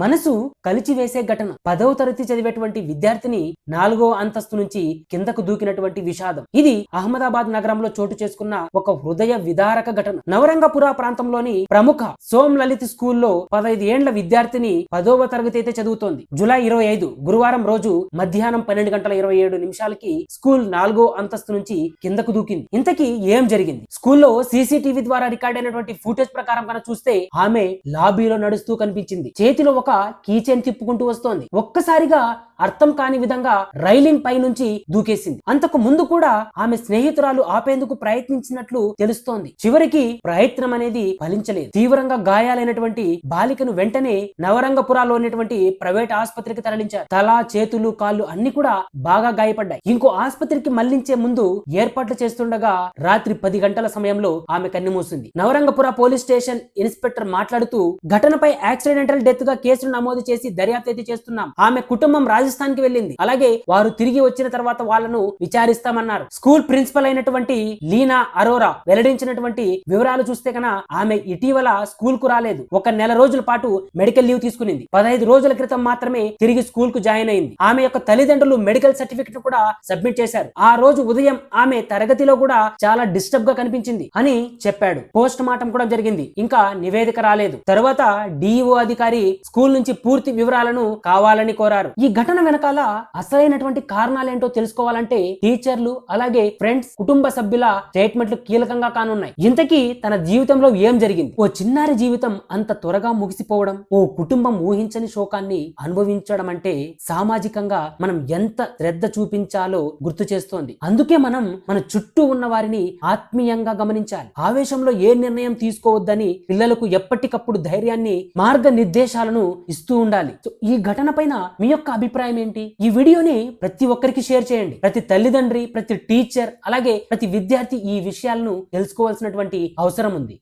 మనసు కలిచివేసే ఘటన. 10వ తరగతి చదివేటువంటి విద్యార్థిని 4వ అంతస్తు నుంచి కిందకు దూకినటువంటి విషాదం. ఇది అహ్మదాబాద్ నగరంలో చోటు చేసుకున్న ఒక హృదయ విదారక ఘటన. నవరంగపుర ప్రాంతంలోని ప్రముఖ సోమ్ లలిత్ స్కూల్లో 15 ఏండ్ల విద్యార్థిని 10వ తరగతి అయితే చదువుతోంది. జూలై 25 గురువారం రోజు మధ్యాహ్నం 12:27 స్కూల్ 4వ అంతస్తు నుంచి కిందకు దూకింది. ఇంతకీ ఏం జరిగింది? స్కూల్లో సీసీటీవీ ద్వారా రికార్డ్ అయినటువంటి ఫుటేజ్ ప్రకారం కనుక చూస్తే ఆమె లాబీలో నడుస్తూ కనిపించింది. చేతిలో ఒక కీచైన్ తిప్పుకుంటూ వస్తోంది. ఒక్కసారిగా అర్థం కాని విధంగా రైలింగ్ పై నుంచి దూకేసింది. అంతకు ముందు కూడా ఆమె స్నేహితురాలు ఆపేందుకు ప్రయత్నించినట్లు తెలుస్తోంది. చివరికి ప్రయత్నం అనేది ఫలించలేదు. తీవ్రంగా గాయాలైనటువంటి బాలికను వెంటనే నవరంగపురాలోనేటువంటి ప్రైవేట్ ఆసుపత్రికి తరలించారు. తల, చేతులు, కాళ్ళు అన్ని కూడా బాగా గాయపడ్డాయి. ఇంకో ఆసుపత్రికి మళ్లించే ముందు ఏర్పాట్లు చేస్తుండగా రాత్రి 10 గంటల సమయంలో ఆమె కన్నుమూసింది. నవరంగపుర పోలీస్ స్టేషన్ ఇన్స్పెక్టర్ మాట్లాడుతూ, ఘటనపై యాక్సిడెంటల్ డెత్ గా కేసును నమోదు చేసి దర్యాప్తు అయితే చేస్తున్నాం. ఆమె కుటుంబం రాజస్థాన్ కి వెళ్ళింది. అలాగే వారు తిరిగి వచ్చిన తర్వాత వాళ్ళను విచారిస్తామన్నారు. స్కూల్ ప్రిన్సిపల్ అయినటువంటి లీనా అరోరా వెల్లడించినటువంటి వివరాలు చూస్తే కన ఆమె ఇటీవల స్కూల్ కు రాలేదు. ఒక నెల రోజుల పాటు మెడికల్ లీవ్ తీసుకునింది. 15 రోజుల క్రితం మాత్రమే తిరిగి స్కూల్ కు జాయిన్ అయింది. ఆమె యొక్క తల్లిదండ్రులు మెడికల్ సర్టిఫికెట్ కూడా సబ్మిట్ చేశారు. ఆ రోజు ఉదయం ఆమె తరగతిలో కూడా చాలా డిస్టర్బ్ గా కనిపించింది అని చెప్పాడు. పోస్ట్ మార్టం కూడా జరిగింది. ఇంకా నివేదిక రాలేదు. తరువాత డిఈఓ అధికారి స్కూల్ నుంచి పూర్తి వివరాలను కావాలని కోరారు. ఈ ఘటన వెనకాల అసలైనటువంటి కారణాలేంటో తెలుసుకోవాలంటే టీచర్లు అలాగే ఫ్రెండ్స్, కుటుంబ సభ్యుల స్టేట్మెంట్లు కీలకంగా కానున్నాయి. ఇంతకీ తన జీవితంలో ఏం జరిగింది? ఓ చిన్నారి జీవితం అంత త్వరగా ముగిసిపోవడం, ఓ కుటుంబం ఊహించని శోకాన్ని అనుభవించడం అంటే సామాజికంగా మనం ఎంత శ్రద్ధ చూపించాలో గుర్తు చేస్తోంది. అందుకే మనం మన చుట్టూ ఉన్న వారిని ఆత్మీయంగా గమనించాలి. ఆవేశంలో ఏ నిర్ణయం తీసుకోవద్దని పిల్లలకు ఎప్పటికప్పుడు ధైర్యాన్ని, మార్గనిర్దేశాలను ఇస్తూ ఉండాలి. ఈ ఘటన పైన మీ యొక్క అభిప్రాయం ఏంటి? ఈ వీడియోని ప్రతి ఒక్కరికి షేర్ చేయండి. ప్రతి తల్లిదండ్రి, ప్రతి టీచర్ అలాగే ప్రతి విద్యార్థి ఈ విషయాలను తెలుసుకోవాల్సినటువంటి అవసరం ఉంది.